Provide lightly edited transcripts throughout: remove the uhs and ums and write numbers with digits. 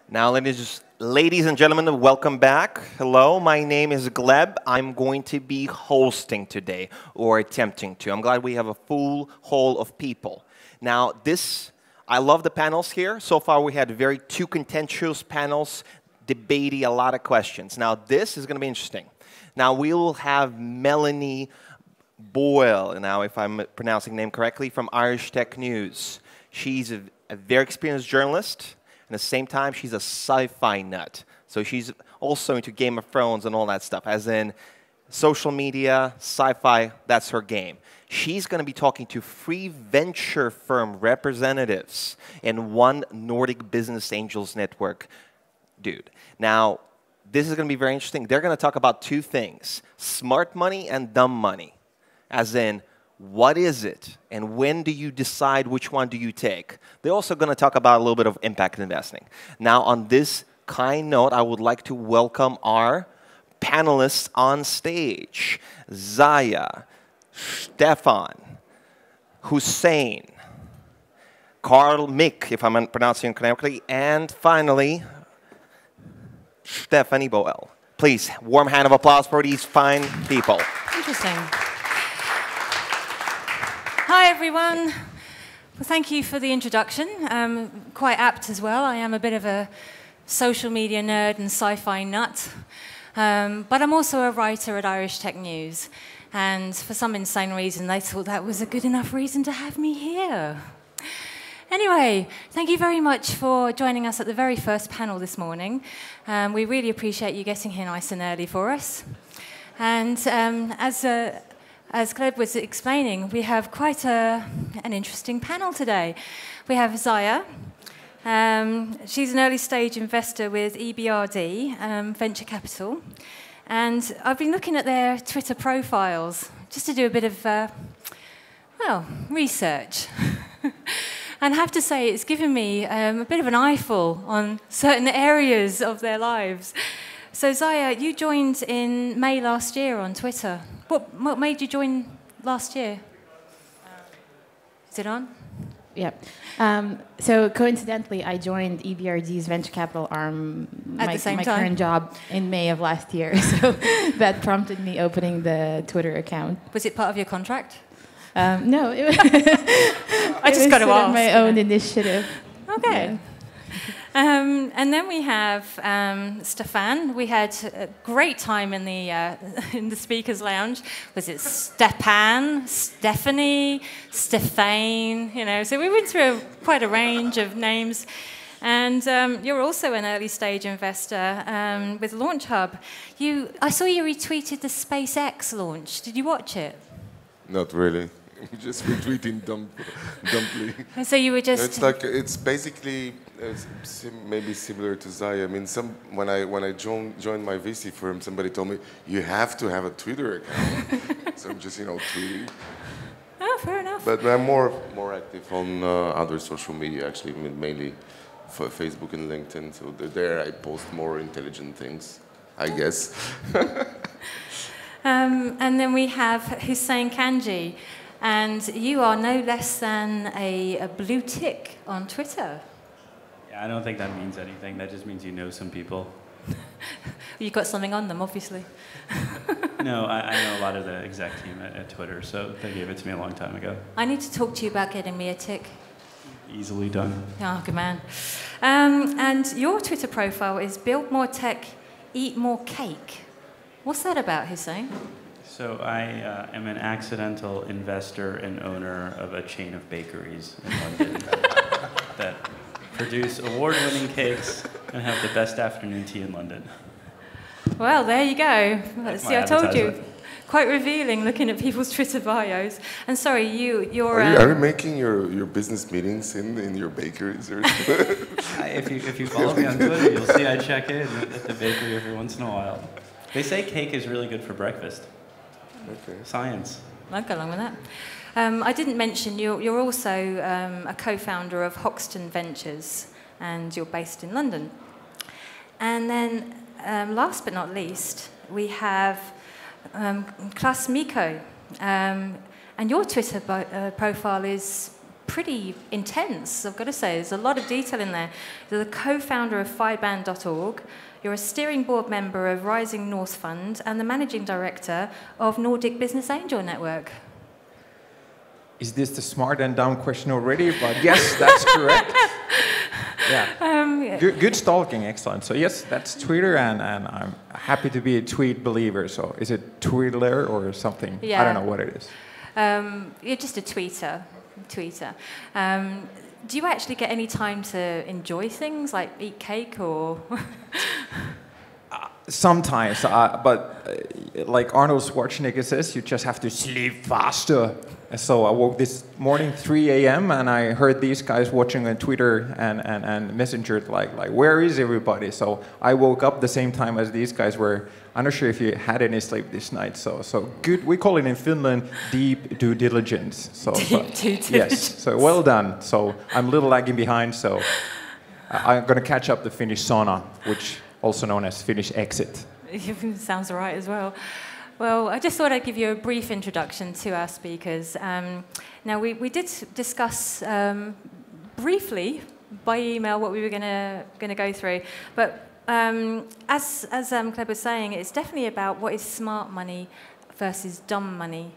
Now, ladies and gentlemen, welcome back. Hello, my name is Gleb. I'm going to be hosting today, or attempting to. I'm glad we have a full hall of people. Now, I love the panels here. So far, we had two contentious panels debating a lot of questions. Now, this is going to be interesting. Now, we will have Melanie Boylan, now if I'm pronouncing the name correctly, from Irish Tech News. She's a very experienced journalist. And at the same time, she's a sci-fi nut. So she's also into Game of Thrones and all that stuff. As in social media, sci-fi, that's her game. She's going to be talking to 3 venture firm representatives and 1 Nordic Business Angels Network dude. Now, this is going to be very interesting. They're going to talk about 2 things, smart money and dumb money. As in, what is it, and when do you decide which one do you take? They're also going to talk about a little bit of impact investing. Now, on this kind note, I would like to welcome our panelists on stage. Zaya, Stephane, Hussein, Mikko, if I'm pronouncing it correctly, and finally, Stephane Boel. Please, warm hand of applause for these fine people. Interesting. Hi, everyone. Well, thank you for the introduction. Quite apt as well. I am a bit of a social media nerd and sci-fi nut. But I'm also a writer at Irish Tech News. And for some insane reason, they thought that was a good enough reason to have me here. Anyway, thank you very much for joining us at the very first panel this morning. We really appreciate you getting here nice and early for us. And as Claes was explaining, we have quite an interesting panel today. We have Zaya. She's an early stage investor with EBRD, Venture Capital. And I've been looking at their Twitter profiles just to do a bit of, research. And I have to say, it's given me a bit of an eyeful on certain areas of their lives. So Zaya, you joined in May last year on Twitter. What made you join last year? Is it on? Yeah. So coincidentally, I joined EBRD's venture capital arm, my current job, in May of last year. So that prompted me opening the Twitter account. Was it part of your contract? No, it was I just got to ask. My own initiative. Okay. Yeah. And then we have Stephane. We had a great time in the speakers' lounge. Was it Stephane, Stephanie, Stephane? You know, so we went through quite a range of names. And you're also an early stage investor with LAUNCHub. I saw you retweeted the SpaceX launch. Did you watch it? Not really. Just retweeting dumply. And so you were just. It's basically maybe similar to Zaya. I mean, when I joined my VC firm, somebody told me you have to have a Twitter account. So I'm just tweeting. Oh, fair enough. But I'm more active on other social media actually, mainly for Facebook and LinkedIn. So there I post more intelligent things, I guess. And then we have Hussein Kanji. And you are no less than a blue tick on Twitter. Yeah, I don't think that means anything. That just means you know some people. You've got something on them, obviously. No, I know a lot of the exec team at Twitter, so they gave it to me a long time ago. I need to talk to you about getting me a tick. Easily done. Oh, good man. And your Twitter profile is build more tech, eat more cake. What's that about, Hussein? So I am an accidental investor and owner of a chain of bakeries in London that produce award-winning cakes and have the best afternoon tea in London. Well, there you go. See, I told you. Quite revealing looking at people's Twitter bios. And sorry, you're... Are you making your business meetings in your bakeries? Or if you follow me on Twitter, you'll see I check in at the bakery every once in a while. They say cake is really good for breakfast. Okay. Science. I'll go along with that. I didn't mention you're also a co-founder of Hoxton Ventures, and you're based in London. And then, last but not least, we have Claes Mikko. And your Twitter profile is pretty intense, I've got to say. There's a lot of detail in there. You're the co-founder of Fiband.org. You're a steering board member of Rising North Fund and the managing director of Nordic Business Angel Network. Is this the smart and dumb question already? But yes, that's correct. Yeah. Good stalking, excellent. So yes, that's Twitter, and I'm happy to be a tweet believer. So is it Twiddler or something? Yeah. I don't know what it is. You're just a tweeter. Do you actually get any time to enjoy things, like eat cake or? Sometimes, but like Arnold Schwarzenegger says, you just have to sleep faster. So I woke this morning 3 a.m. and I heard these guys watching on Twitter and Messenger like where is everybody? So I woke up the same time as these guys were. I'm not sure if you had any sleep this night. So good. We call it in Finland deep due diligence. So due diligence. Yes. So well done. So I'm a little lagging behind. So I'm going to catch up the Finnish sauna, which also known as Finnish exit. Sounds right as well. Well, I just thought I'd give you a brief introduction to our speakers. Now, we did discuss briefly by email what we were going to go through, but as Claes was saying, it's definitely about what is smart money versus dumb money.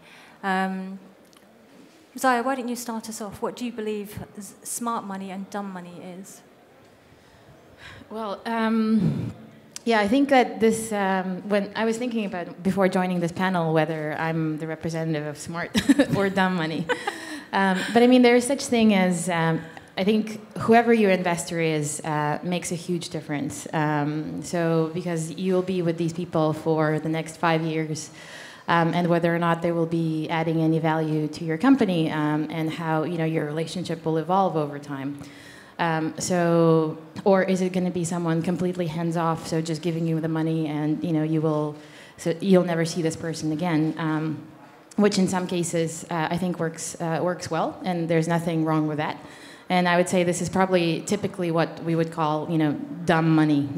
Zaya, why don't you start us off? What do you believe smart money and dumb money is? Well, yeah, I think that this, when I was thinking about, before joining this panel, whether I'm the representative of smart or dumb money. But I mean, there is such thing as, I think whoever your investor is makes a huge difference. So, because you'll be with these people for the next 5 years, and whether or not they will be adding any value to your company, and how, you know, your relationship will evolve over time. So, or is it going to be someone completely hands-off, so just giving you the money and, you know, you'll never see this person again, which in some cases I think works well, and there's nothing wrong with that. And I would say this is probably typically what we would call, you know, dumb money.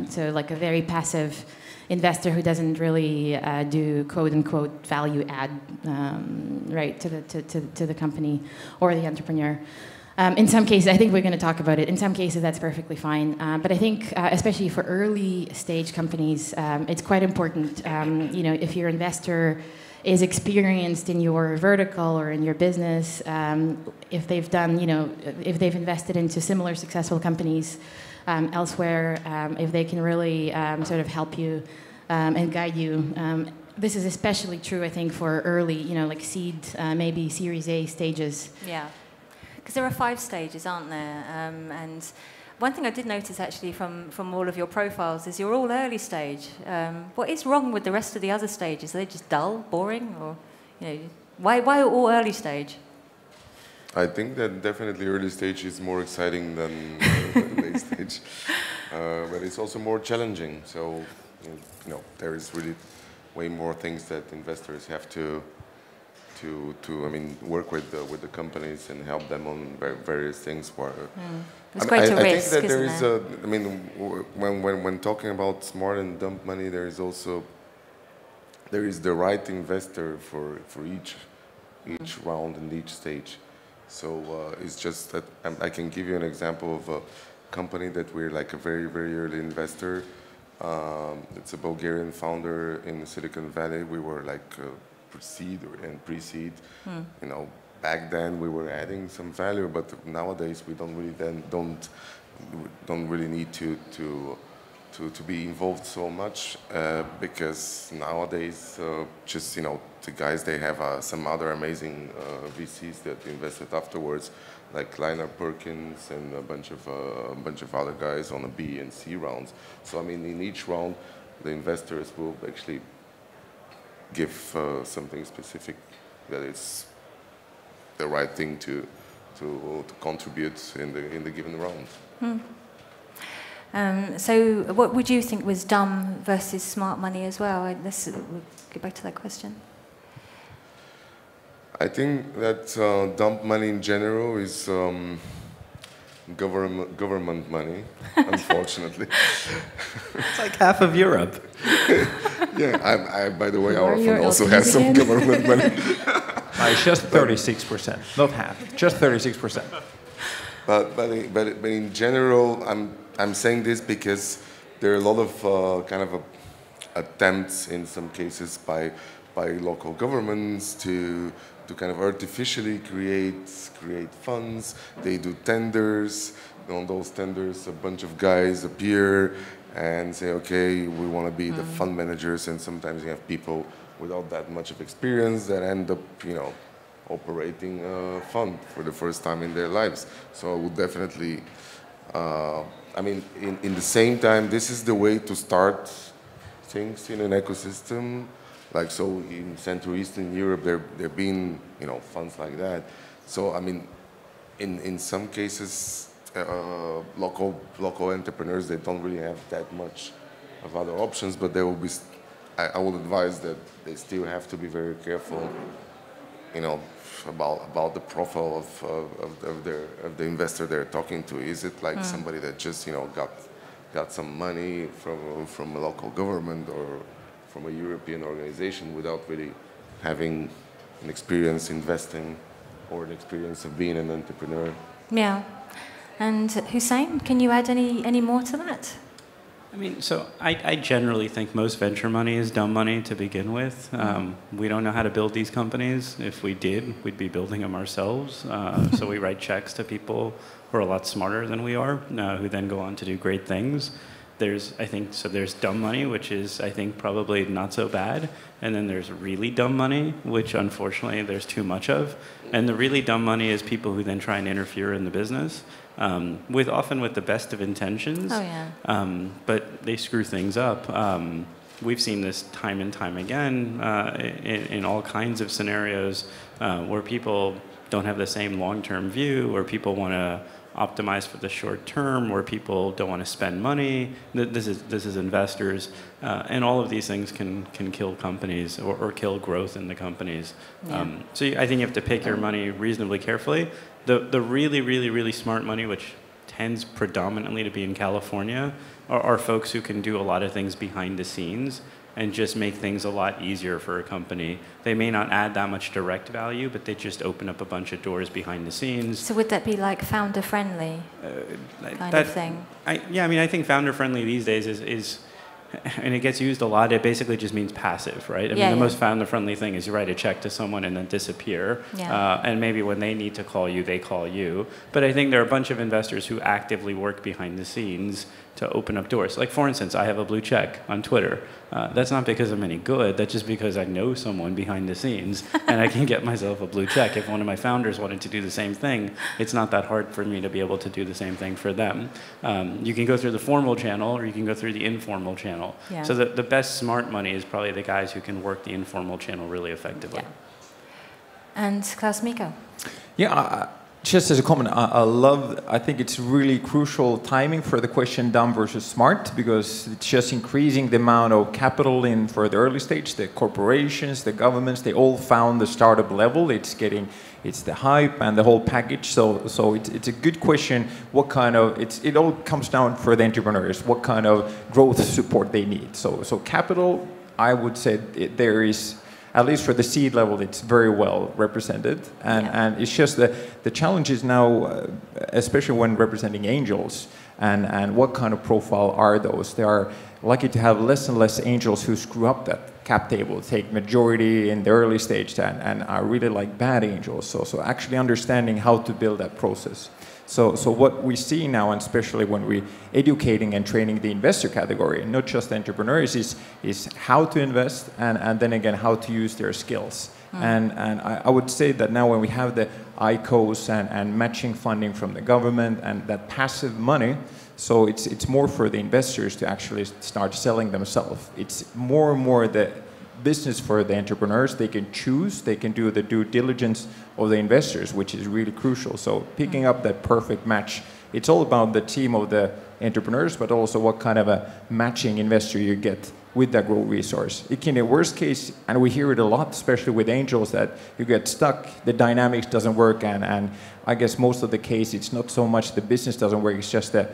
So like a very passive investor who doesn't really do quote-unquote value add, right, to the company or the entrepreneur. In some cases, I think we're going to talk about it. In some cases, that's perfectly fine. But I think, especially for early stage companies, it's quite important. You know, if your investor is experienced in your vertical or in your business, if they've done, you know, if they've invested into similar successful companies elsewhere, if they can really sort of help you and guide you. This is especially true, I think, for early, you know, like seed, maybe Series A stages. Yeah. Because there are 5 stages, aren't there? And one thing I did notice actually from all of your profiles is you're all early stage. What is wrong with the rest of the other stages? Are they just dull, boring, or, you know, why all early stage? I think that definitely early stage is more exciting than late stage, but it's also more challenging. So, you know, there is really way more things that investors have to I mean, work with the companies and help them on various things. It's quite a risk, think that there isn't is there? I mean, when talking about smart and dumb money, there is the right investor for each round and each stage. So it's just that I can give you an example of a company that we're like a very, very early investor. It's a Bulgarian founder in Silicon Valley. We were like seed and pre-seed. You know, back then we were adding some value, but nowadays we don't really need to be involved so much because nowadays just, you know, the guys, they have some other amazing VCs that invested afterwards, like Liner Perkins and a bunch of other guys on the B and C rounds. So I mean, in each round, the investors will actually give something specific that is the right thing to contribute in the given round. So what would you think was dumb versus smart money as well? We'll get back to that question. I think that dumb money in general is government money, unfortunately. It's like half of Europe. Yeah, by the way, our fund also has some government money. It's just 36%, not half, just 36%. But in general, I'm saying this because there are a lot of attempts in some cases by local governments to kind of artificially create funds. They do tenders. On those tenders, a bunch of guys appear and say, okay, we want to be the fund managers, and sometimes you have people without that much of experience that end up, operating a fund for the first time in their lives. So I would definitely, in the same time, this is the way to start things in an ecosystem. Like, so in Central Eastern Europe, there have been, funds like that. So, in some cases, local entrepreneurs, they don't really have that much of other options, but there will be, I would advise that they still have to be very careful, about the profile of the investor they're talking to. Is it like somebody that just, got some money from a local government or from a European organization without really having an experience investing or an experience of being an entrepreneur? Yeah. And Hussein, can you add any more to that? So I generally think most venture money is dumb money to begin with. We don't know how to build these companies. If we did, we'd be building them ourselves. So we write checks to people who are a lot smarter than we are, who then go on to do great things. There's dumb money, which is, I think, probably not so bad. And then there's really dumb money, which unfortunately there's too much of. And the really dumb money is people who then try and interfere in the business, often with the best of intentions. Oh, yeah. But they screw things up. We've seen this time and time again in all kinds of scenarios where people don't have the same long-term view, or people want to optimize for the short term, where people don't want to spend money. This is investors, and all of these things can kill companies or kill growth in the companies. Yeah. So I think you have to pick your money reasonably carefully. The really, really, really smart money, which tends predominantly to be in California, are folks who can do a lot of things behind the scenes and just make things a lot easier for a company. They may not add that much direct value, but they just open up a bunch of doors behind the scenes. So would that be like founder-friendly kind of thing? I think founder-friendly these days is, and it gets used a lot, it basically just means passive, right? The most founder-friendly thing is you write a check to someone and then disappear. Yeah. And maybe when they need to call you, they call you. But I think there are a bunch of investors who actively work behind the scenes to open up doors. Like, for instance, I have a blue check on Twitter. That's not because I'm any good. That's just because I know someone behind the scenes, and I can get myself a blue check. If one of my founders wanted to do the same thing, it's not that hard for me to be able to do the same thing for them. You can go through the formal channel, or you can go through the informal channel. Yeah. So the best smart money is probably the guys who can work the informal channel really effectively. Yeah. And Claes, Mikko? Yeah. Just as a comment, I think it's really crucial timing for the question dumb versus smart, because it's just increasing the amount of capital in for the early stage. The corporations, the governments, they all found the startup level. It's the hype and the whole package. So it's a good question. What kind of, it all comes down for the entrepreneurs, what kind of growth support they need. So capital, I would say there is, at least for the seed level, it's very well represented. And it's just the challenge is now, especially when representing angels, and what kind of profile are those? They are lucky to have less and less angels who screw up that cap table, take majority in the early stage and are really like bad angels. So actually understanding how to build that process. So what we see now, and especially when we're educating and training the investor category, not just entrepreneurs, is how to invest and then again how to use their skills. And I would say that now when we have the ICOs and matching funding from the government and that passive money, so it's more for the investors to actually start selling themselves. It's more and more the business for the entrepreneurs. They can choose, they can do the due diligence of the investors, which is really crucial. So picking up that perfect match, it's all about the team of the entrepreneurs, but also what kind of a matching investor you get with that growth resource. It can, in worst case, and we hear it a lot, especially with angels, that you get stuck, the dynamics doesn't work, and I guess most of the case, it's not so much the business doesn't work, it's just that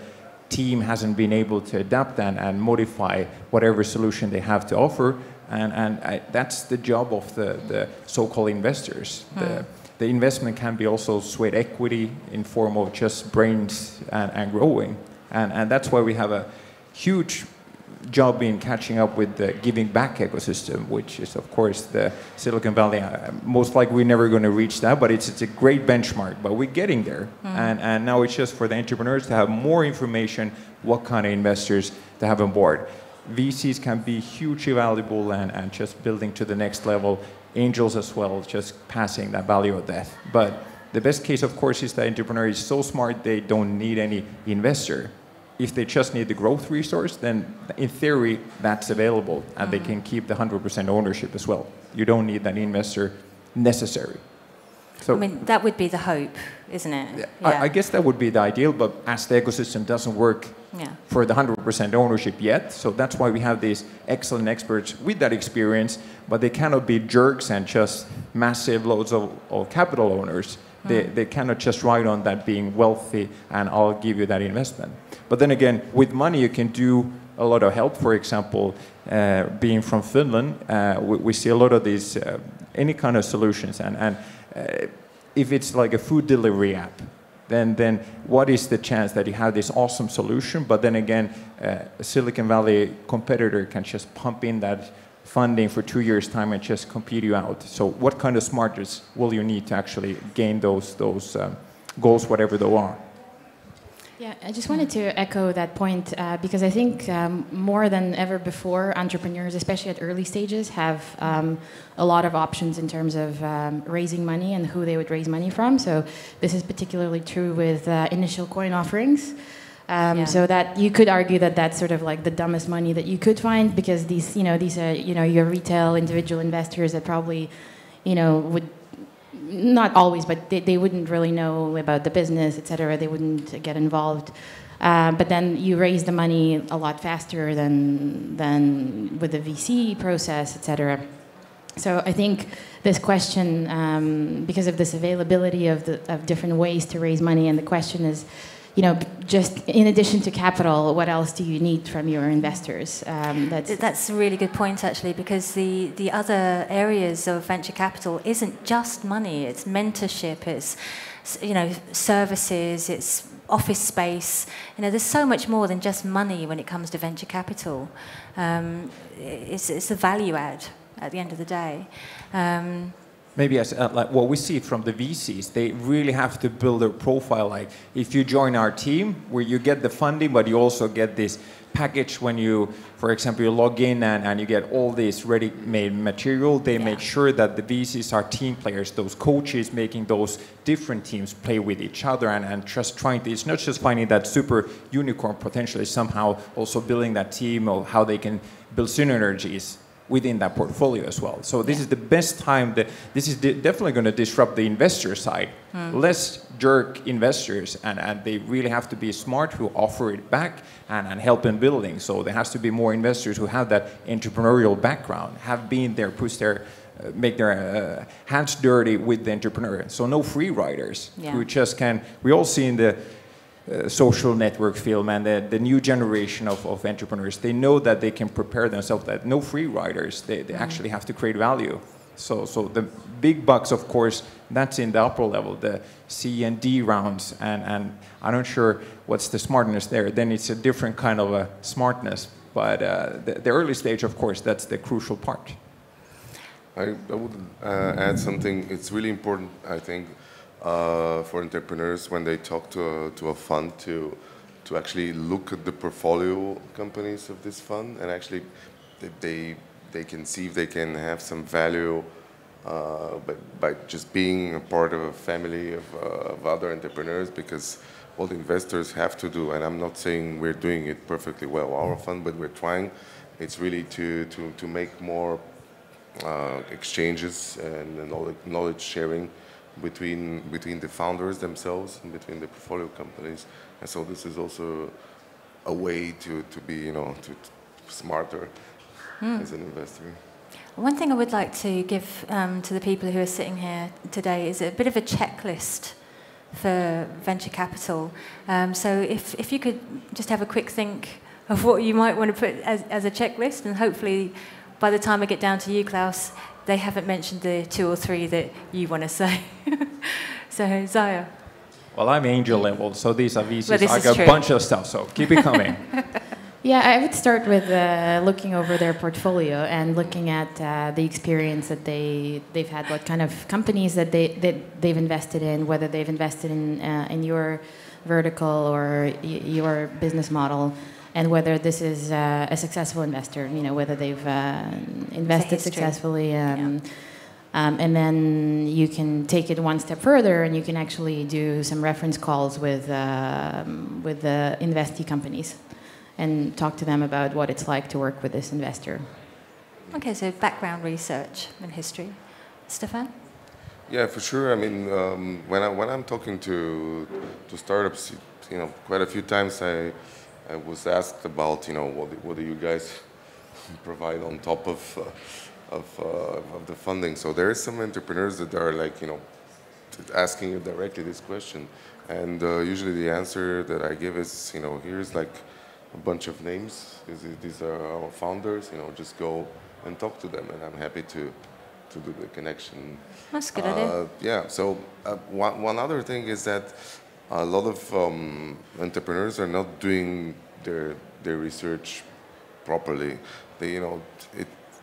team hasn't been able to adapt and modify whatever solution they have to offer, That's the job of the so-called investors. The investment can be also sweat equity in form of just brains and growing. And that's why we have a huge job in catching up with the giving back ecosystem, which is, of course, the Silicon Valley. Most likely we're never going to reach that, but it's a great benchmark. But we're getting there. And now it's just for the entrepreneurs to have more information, what kind of investors to have on board. VCs can be hugely valuable and just building to the next level. Angels as well, just passing that value of death. But the best case, of course, is the entrepreneur is so smart they don't need any investor. If they just need the growth resource, then in theory, that's available, and they can keep the 100% ownership as well. You don't need an investor necessary. So, I mean, that would be the hope, isn't it? Yeah. I guess that would be the ideal, but as the ecosystem doesn't work for the 100% ownership yet, so that's why we have these excellent experts with that experience, but they cannot be jerks and just massive loads of capital owners. They cannot just ride on that being wealthy and I'll give you that investment. But then again, with money you can do a lot of help. For example, being from Finland, we see a lot of these, any kind of solutions. And if it's like a food delivery app, then what is the chance that you have this awesome solution, but then again, a Silicon Valley competitor can just pump in that funding for 2 years' time and just compete you out. So what kind of smartness will you need to actually gain those goals, whatever they are? Yeah, I just wanted to echo that point because I think more than ever before, entrepreneurs, especially at early stages, have a lot of options in terms of raising money and who they would raise money from. So this is particularly true with initial coin offerings. So that you could argue that that's sort of like the dumbest money that you could find, because these are your retail individual investors that probably would not always, but they wouldn't really know about the business, etc. They wouldn't get involved. But then you raise the money a lot faster than with the VC process, etc. So I think this question, because of this availability of different ways to raise money, and the question is, just in addition to capital, what else do you need from your investors? That's a really good point, actually, because the other areas of venture capital isn't just money. It's mentorship, it's services, it's office space. There's so much more than just money when it comes to venture capital. It's a value add at the end of the day. Maybe as like what we see from the VCs, they really have to build a profile. Like if you join our team, where you get the funding, but you also get this package when you, for example, you log in and you get all this ready-made material. They make sure that the VCs are team players, those coaches making those different teams play with each other and just trying to, it's not just finding that super unicorn potentially, somehow also building that team of how they can build synergies within that portfolio as well. So this is the best time that this is definitely going to disrupt the investor side. Less jerk investors, and they really have to be smart who offer it back and help in building. So there has to be more investors who have that entrepreneurial background, have been there, make their hands dirty with the entrepreneur. So no free riders who just can, we all see in the social network film and the new generation of entrepreneurs, they know that they can prepare themselves, that no free riders, they actually have to create value. So the big bucks, of course, that's in the upper level, the C and D rounds, and I'm not sure what's the smartness there. Then it's a different kind of a smartness, but the early stage, of course, that's the crucial part. I would add something. It's really important, I think, for entrepreneurs when they talk to a fund to actually look at the portfolio companies of this fund, and actually they can see if they can have some value by just being a part of a family of other entrepreneurs, because all the investors have to do, and I'm not saying we're doing it perfectly well, our fund, but we're trying. It's really to make more exchanges and knowledge sharing between the founders themselves and between the portfolio companies, and so this is also a way to be to smarter as an investor. One thing I would like to give to the people who are sitting here today is a bit of a checklist for venture capital. So if you could just have a quick think of what you might want to put as a checklist, and hopefully by the time I get down to you, Claes, they haven't mentioned the 2 or 3 that you want to say. So, Zaya. Well, I'm angel level, so these are VCs. Well, I got a bunch of stuff, so keep it coming. Yeah, I would start with looking over their portfolio and looking at the experience that they've had, what kind of companies that they've invested in, whether they've invested in your vertical or your business model, and whether this is a successful investor. You know, whether they've invested successfully. And then you can take it one step further, and you can actually do some reference calls with the investee companies, and talk to them about what it's like to work with this investor. Okay, so background research and history. Stephane? Yeah, for sure. I mean, when I'm talking to startups, you know, quite a few times I was asked about, you know, what do you guys provide on top of the funding. So there are some entrepreneurs that are like, you know, asking you directly this question, and usually the answer that I give is, you know, here's like a bunch of names. These are our founders. You know, just go and talk to them, and I'm happy to do the connection. That's a good idea. Yeah. So one other thing is that a lot of entrepreneurs are not doing their research properly. They, you know,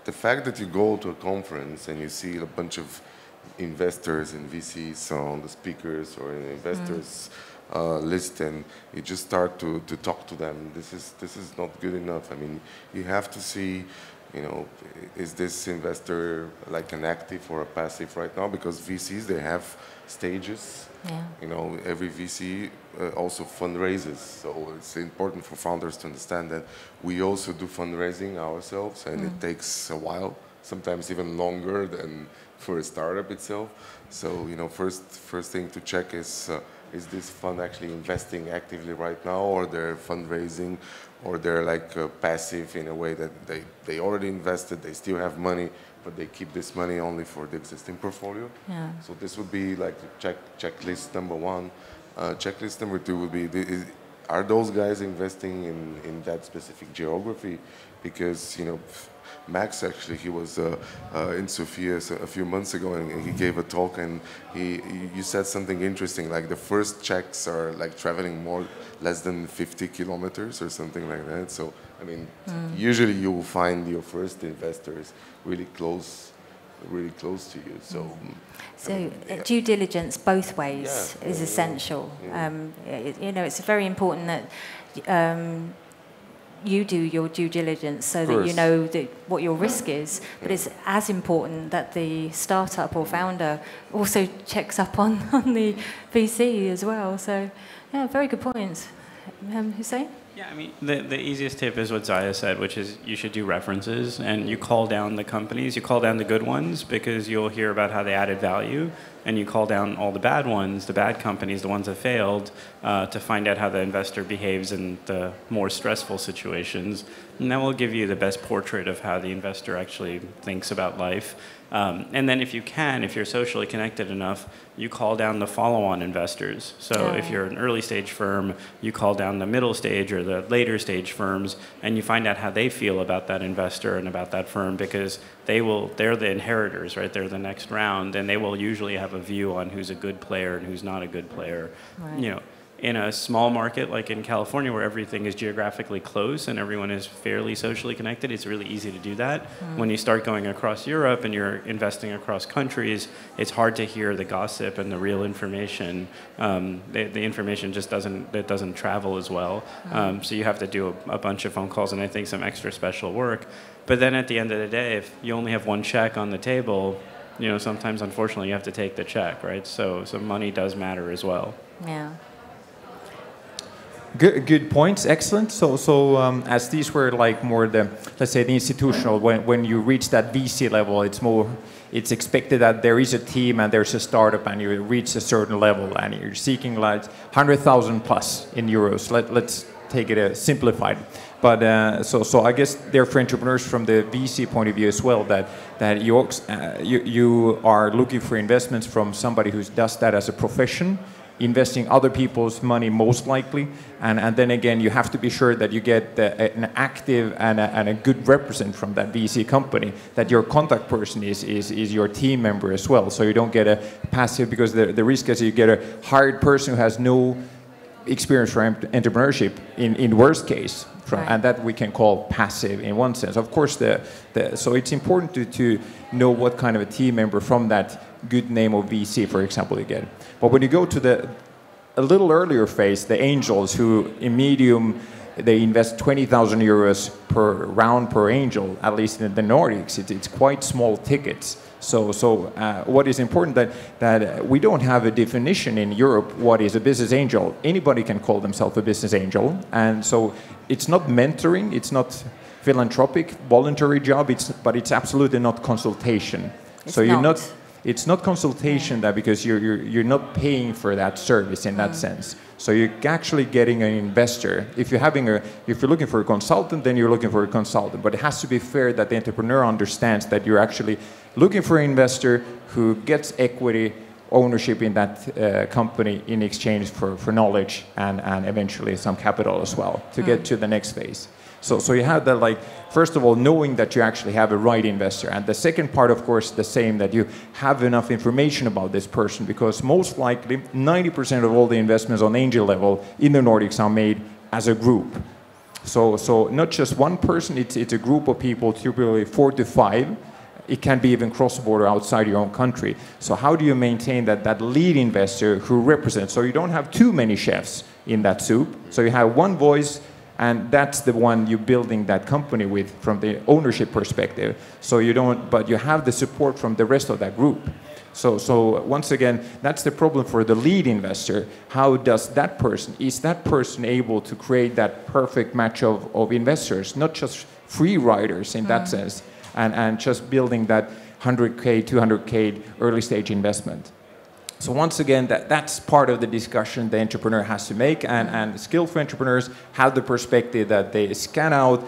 the fact that you go to a conference and you see a bunch of investors and VCs on the speakers or in investors list, and you just start to talk to them, this is not good enough. I mean, you have to see, you know, is this investor like an active or a passive right now? Because VCs, they have stages. Yeah. You know, every VC also fundraises, so it's important for founders to understand that we also do fundraising ourselves, and it takes a while, sometimes even longer than for a startup itself. So, you know, first thing to check is this fund actually investing actively right now, or they're fundraising, or they're like passive in a way that they already invested, they still have money, but they keep this money only for the existing portfolio. Yeah. So this would be like checklist number 1. Checklist number 2 would be, are those guys investing in that specific geography? Because, you know, Max actually, he was in Sofia a few months ago, and he gave a talk, and you said something interesting, like the first checks are like traveling less than 50 kilometers or something like that. So, I mean, usually you will find your first investors really close to you. So, Due diligence both ways is essential. Yeah. You know, it's very important that you do your due diligence so that you know what your risk is. But it's as important that the startup or founder also checks up on the VC as well. So, yeah, very good points. Hussein? Yeah, I mean, the easiest tip is what Zaya said, which is you should do references, and you call down the companies, you call down the good ones, because you'll hear about how they added value, and you call down all the bad ones, the bad companies, the ones that failed, to find out how the investor behaves in the more stressful situations. And that will give you the best portrait of how the investor actually thinks about life. And then if you're socially connected enough, you call down the follow-on investors. So if you're an early stage firm, you call down the middle stage or the later stage firms, and you find out how they feel about that investor and about that firm, because they're the inheritors, right? They're the next round, and they will usually have a view on who's a good player and who's not a good player. Right. You know, in a small market like in California, where everything is geographically close and everyone is fairly socially connected, it's really easy to do that. When you start going across Europe and you're investing across countries, it's hard to hear the gossip and the real information. The information just doesn't travel as well. So you have to do a bunch of phone calls and I think some extra special work. But then at the end of the day, if you only have one check on the table, you know, sometimes unfortunately you have to take the check, right? So money does matter as well. Yeah. Good points, excellent. So as these were like more the, let's say, the institutional, when you reach that VC level, it's expected that there is a team and there's a startup and you reach a certain level and you're seeking like 100,000 plus in euros. Let's take it simplified. But so I guess they're for entrepreneurs from the VC point of view as well, that you are looking for investments from somebody who does that as a profession, investing other people's money most likely, and then again you have to be sure that you get an active and a good representative from that VC company, that your contact person is your team member as well, so you don't get a passive, because the risk is you get a hired person who has no experience for entrepreneurship in worst case, and that we can call passive in one sense. Of course, so it's important to know what kind of a team member from that good name of VC, for example, you get. But when you go to a little earlier phase, the angels who in medium, they invest 20,000 euros per round per angel, at least in the Nordics, it's quite small tickets. So what is important that we don't have a definition in Europe what is a business angel. Anybody can call themselves a business angel, and so it's not mentoring, it's not philanthropic, voluntary job, but it's absolutely not consultation. It's not consultation that, because you're not paying for that service in that sense. So you're actually getting an investor. If you're looking for a consultant, then you're looking for a consultant. But it has to be fair that the entrepreneur understands that you're actually looking for an investor who gets equity ownership in that company in exchange for knowledge and eventually some capital as well to get to the next phase. So you have that, like, first of all, knowing that you actually have a right investor. And the second part, of course, the same, that you have enough information about this person, because most likely 90% of all the investments on angel level in the Nordics are made as a group. So not just one person, it's a group of people, typically 4 to 5. It can be even cross-border outside your own country. So how do you maintain that lead investor who represents, so you don't have too many chefs in that soup, so you have one voice, and that's the one you're building that company with from the ownership perspective. So but you have the support from the rest of that group. So once again, that's the problem for the lead investor. How does is that person able to create that perfect match of investors, not just free riders in that sense, and just building that 100K, 200K early stage investment. So once again, that's part of the discussion the entrepreneur has to make, and skillful entrepreneurs have the perspective that they scan out,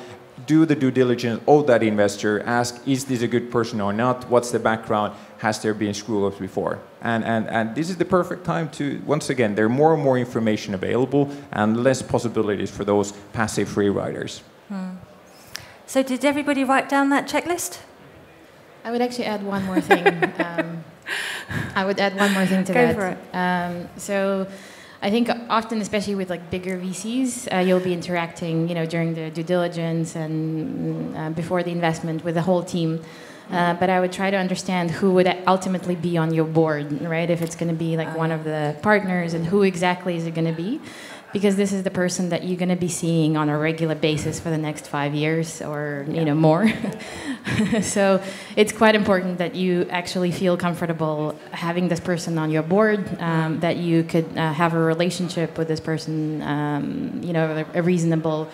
do the due diligence of that investor, ask, is this a good person or not? What's the background? Has there been screw-ups before? And this is the perfect time to, once again, there are more and more information available and less possibilities for those passive free riders. So did everybody write down that checklist? I would actually add one more thing. To Go that. for it. So I think often, especially with like bigger VCs, you'll be interacting, during the due diligence and before the investment with the whole team. But I would try to understand who would ultimately be on your board, right? If it's going to be like one of the partners, and who exactly is it going to be? Because this is the person that you're going to be seeing on a regular basis for the next 5 years or more. So it's quite important that you actually feel comfortable having this person on your board, that you could have a relationship with this person, a reasonable,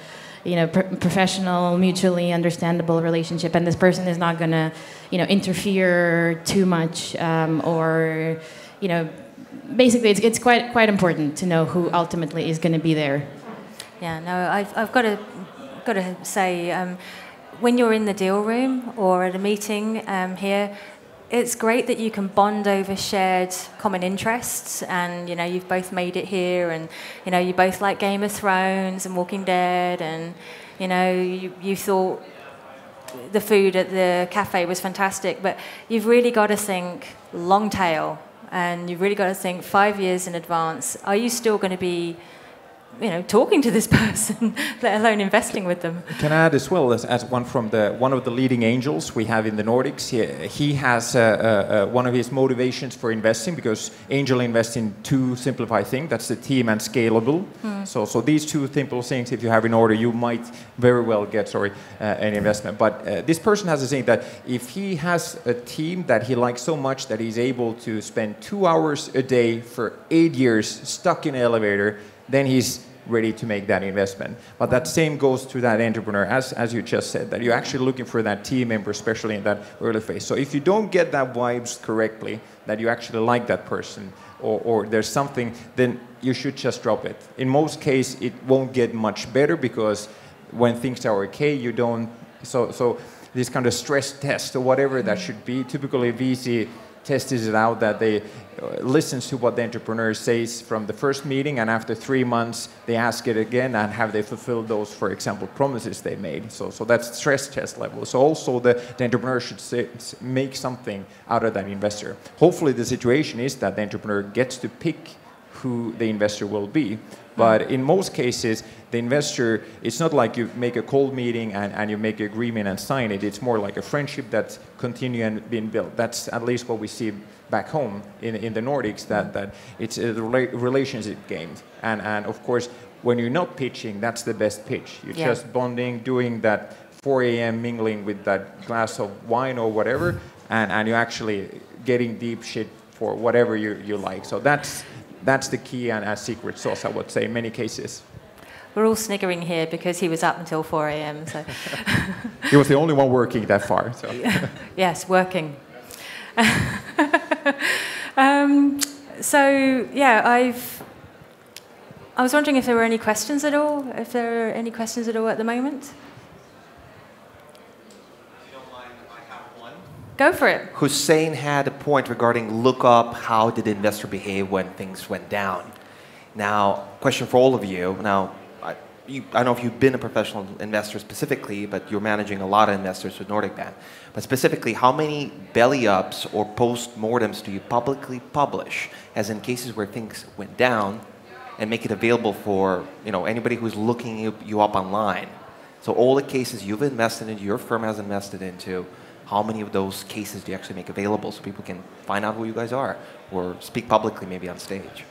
professional, mutually understandable relationship, and this person is not going to, interfere too much, or, basically, it's quite important to know who ultimately is going to be there. Yeah, no, I've got to say, when you're in the deal room or at a meeting here, it's great that you can bond over shared common interests, and you've both made it here, and you both like Game of Thrones and Walking Dead, and you thought the food at the cafe was fantastic, but you've really got to think long tail. And you've really got to think 5 years in advance. Are you still going to be, talking to this person, let alone investing with them? Can I add as well as one of the leading angels we have in the Nordics? He has one of his motivations for investing, because angel invest in two simplified things. That's the team and scalable. So these two simple things, if you have in order, you might very well get an investment. But this person has a saying that if he has a team that he likes so much that he's able to spend 2 hours a day for 8 years stuck in an elevator, then he's ready to make that investment. But that same goes to that entrepreneur, as you just said, that you're actually looking for that team member, especially in that early phase. So if you don't get that vibes correctly, that you actually like that person, or there's something, then you should just drop it. In most cases, it won't get much better, because when things are okay, you don't... So this kind of stress test, or whatever that should be, typically VC tested it out that they listens to what the entrepreneur says from the first meeting, and after 3 months they ask it again, and have they fulfilled those, for example, promises they made. So that's stress test level. So also the entrepreneur should make something out of that investor. Hopefully the situation is that the entrepreneur gets to pick who the investor will be. But in most cases, the investor, it's not like you make a cold meeting and you make an agreement and sign it. It's more like a friendship that's continuing and being built. That's at least what we see back home in the Nordics, that it's a relationship game. And of course, when you're not pitching, that's the best pitch. You're just bonding, doing that 4 a.m. mingling with that glass of wine or whatever, and you're actually getting deep shit for whatever you like. So that's the key and a secret sauce, I would say, in many cases. We're all sniggering here because he was up until 4 a.m. So. He was the only one working that far. So. Yes, working. So yeah, I was wondering if there were any questions at all. If there are any questions at all at the moment. If you don't mind, I have one. Go for it. Hussein had a point regarding look up how did the investor behave when things went down. Now, question for all of you. Now, I don't know if you've been a professional investor specifically, but you're managing a lot of investors with Nordic Band. But specifically, how many belly ups or post-mortems do you publicly publish, as in cases where things went down, and make it available for anybody who's looking you up online? So all the cases you've invested into, your firm has invested into, how many of those cases do you actually make available so people can find out who you guys are, or speak publicly maybe on stage?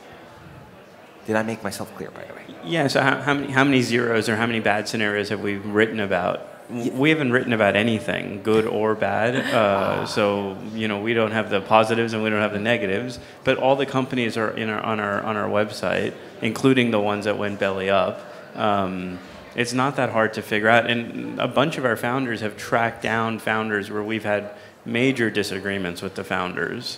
Did I make myself clear, by the way? Yeah, so how many zeros or how many bad scenarios have we written about? We haven't written about anything, good or bad. So, we don't have the positives and we don't have the negatives. But all the companies are on our website, including the ones that went belly up. It's not that hard to figure out. And a bunch of our founders have tracked down founders where we've had major disagreements with the founders,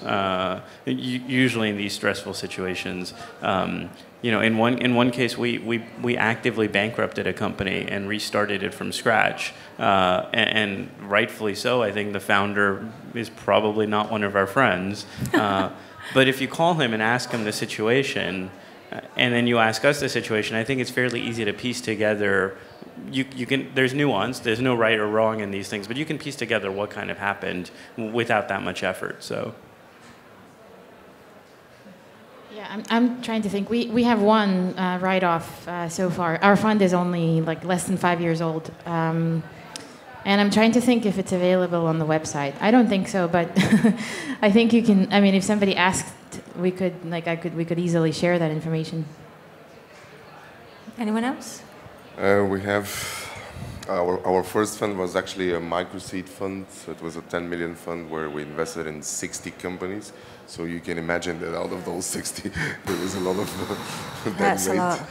usually in these stressful situations. In one case, we actively bankrupted a company and restarted it from scratch, and rightfully so. I think the founder is probably not one of our friends, but if you call him and ask him the situation, and then you ask us the situation, I think it's fairly easy to piece together. You can. There's nuance. There's no right or wrong in these things, but you can piece together what kind of happened without that much effort. So. Yeah, I'm trying to think. We have one write-off so far. Our fund is only like less than 5 years old, and I'm trying to think if it's available on the website. I don't think so, but I think you can. I mean, if somebody asked, we could easily share that information. Anyone else? We have our first fund was actually a micro-seed fund. So it was a 10 million fund where we invested in 60 companies. So you can imagine that out of those 60, there was a lot of That's a lot.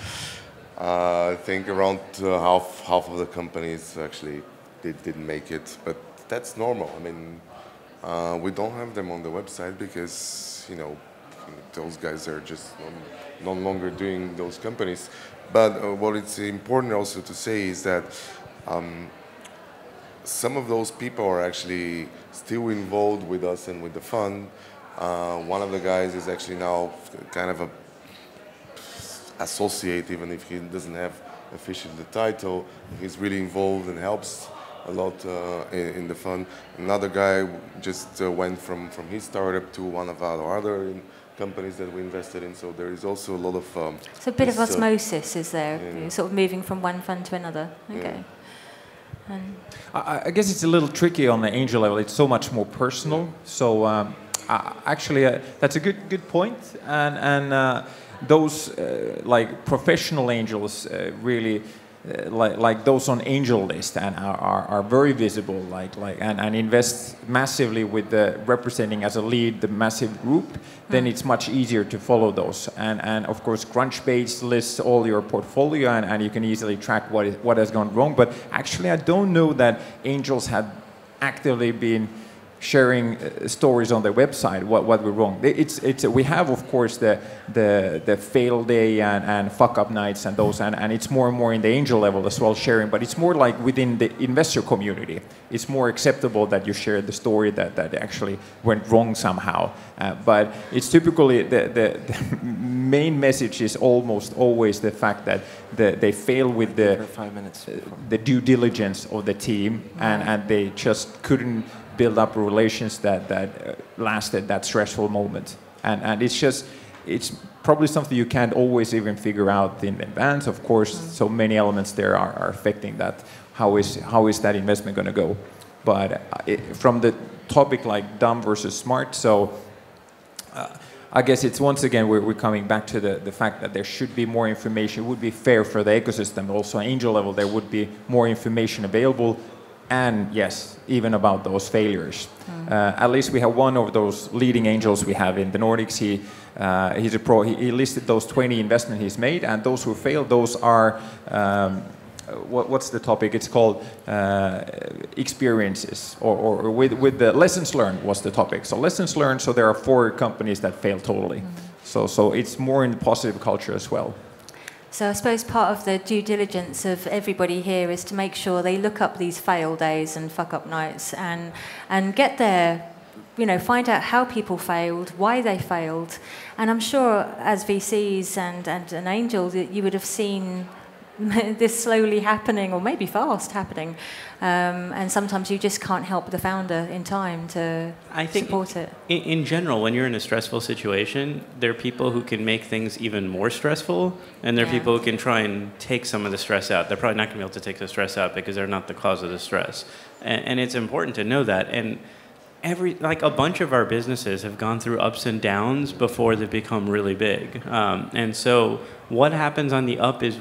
I think around half of the companies actually didn't make it, but that's normal. I mean, we don't have them on the website because those guys are just no longer doing those companies. But what it's important also to say is that some of those people are actually still involved with us and with the fund. One of the guys is actually now kind of a associate, even if he doesn't have officially the title. He's really involved and helps a lot in the fund. Another guy just went from his startup to one of our other companies that we invested in. So there is also a lot of... so a bit of osmosis, is there? Yeah. Sort of moving from one fund to another. Okay. Yeah. I guess it's a little tricky on the angel level. It's so much more personal. So actually, that's a good point. And those like professional angels really... like those on angel list and are very visible, and invest massively with the representing as a lead the massive group, then it's much easier to follow those. And of course, Crunchbase lists all your portfolio, and you can easily track what has gone wrong. But actually, I don't know that angels have actively been sharing stories on their website, what we're wrong. We have, of course, the fail day and fuck up nights and those, and it's more and more in the angel level as well sharing, but it's more like within the investor community. It's more acceptable that you share the story that actually went wrong somehow. But it's typically the main message is almost always the fact that they fail with the due diligence of the team, and they just couldn't build up relations that lasted that stressful moment. And it's probably something you can't always even figure out in advance, of course. So many elements there are affecting that. How is that investment going to go? But from the topic like dumb versus smart, so I guess it's once again we're coming back to the fact that there should be more information. It would be fair for the ecosystem. Also, angel level, there would be more information available. And yes, even about those failures. At least we have one of those leading angels we have in the Nordics. He's a pro. He listed those 20 investments he's made, and those who failed, those are what's the topic? It's called experiences, or with the lessons learned was the topic. So lessons learned. So there are 4 companies that failed totally. So it's more in the positive culture as well. So I suppose part of the due diligence of everybody here is to make sure they look up these fail days and fuck up nights and get there, find out how people failed, why they failed. And I'm sure as VCs and an angel that you would have seen this slowly happening, or maybe fast happening, and sometimes you just can't help the founder in time to support it. In general, when you're in a stressful situation, there are people who can make things even more stressful, and there are people who can try and take some of the stress out. They're probably not going to be able to take the stress out because they're not the cause of the stress, and it's important to know that. And a bunch of our businesses have gone through ups and downs before they become really big, and so what happens on the up is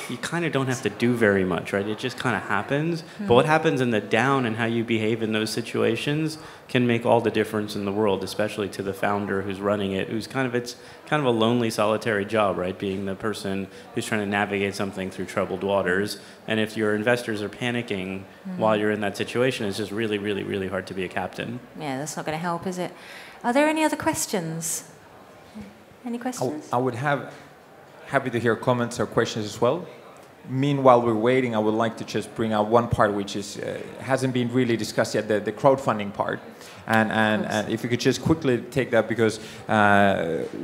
you kind of don't have to do very much, right? It just kind of happens. But what happens in the down and how you behave in those situations can make all the difference in the world, especially to the founder who's running it, it's kind of a lonely, solitary job, right? Being the person who's trying to navigate something through troubled waters. And if your investors are panicking while you're in that situation, it's just really, really, really hard to be a captain. Yeah, that's not going to help, is it? Are there any other questions? Any questions? I would happy to hear comments or questions as well. Meanwhile, we're waiting, I would like to just bring out one part which hasn't been really discussed yet, the crowdfunding part. And if you could just quickly take that, because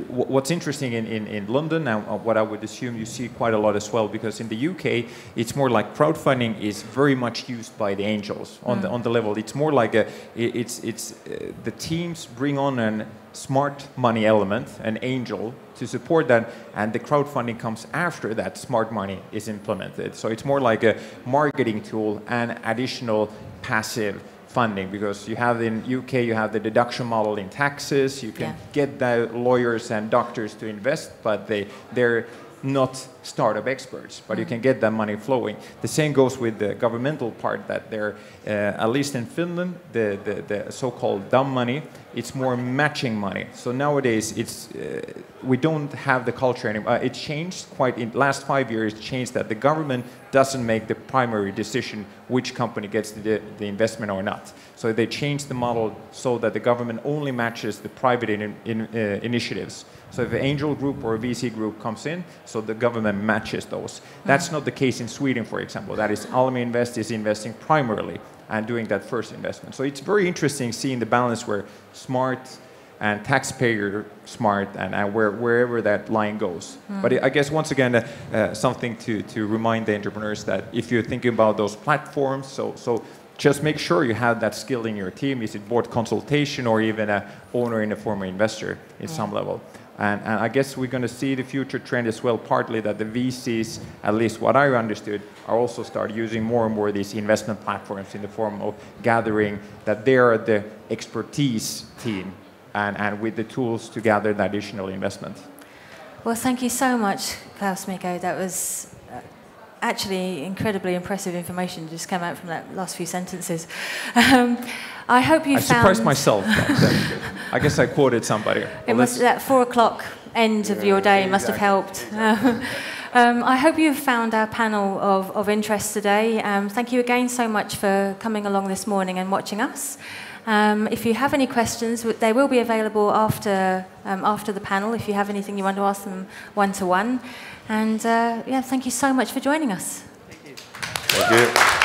what's interesting in London, and what I would assume you see quite a lot as well, because in the UK, it's more like crowdfunding is very much used by the angels on the level. It's more like the teams bring on a smart money element, an angel, to support that, and the crowdfunding comes after that smart money is implemented. So it's more like a marketing tool and additional passive funding, because you have in UK, you have the deduction model in taxes, you can get the lawyers and doctors to invest, but they're not startup experts, but you can get that money flowing. The same goes with the governmental part, that they're, at least in Finland, the so-called dumb money, it's more matching money. So nowadays, we don't have the culture anymore. It changed quite, in the last 5 years, it changed that the government doesn't make the primary decision which company gets the investment or not. So they changed the model so that the government only matches the private initiatives. So if an angel group or a VC group comes in, so the government matches those. That's not the case in Sweden, for example. That is, Almi Invest is investing primarily and doing that first investment. So it's very interesting seeing the balance where smart and taxpayer smart and wherever that line goes. But I guess once again, something to remind the entrepreneurs that if you're thinking about those platforms, so just make sure you have that skill in your team. Is it board consultation or even an owner and a former investor in some level? And I guess we're going to see the future trend as well, partly that the VCs, at least what I understood, are also start using more and more these investment platforms in the form of gathering that they are the expertise team and with the tools to gather the additional investment. Well, thank you so much, Claes, Mikko. That was actually incredibly impressive information just came out from that last few sentences. I hope you found... I surprised myself. I guess I quoted somebody. It must, that 4 o'clock end of your day must have helped. I hope you've found our panel of interest today. Thank you again so much for coming along this morning and watching us. If you have any questions, they will be available after the panel if you have anything you want to ask them one-to-one. And yeah, thank you so much for joining us. Thank you.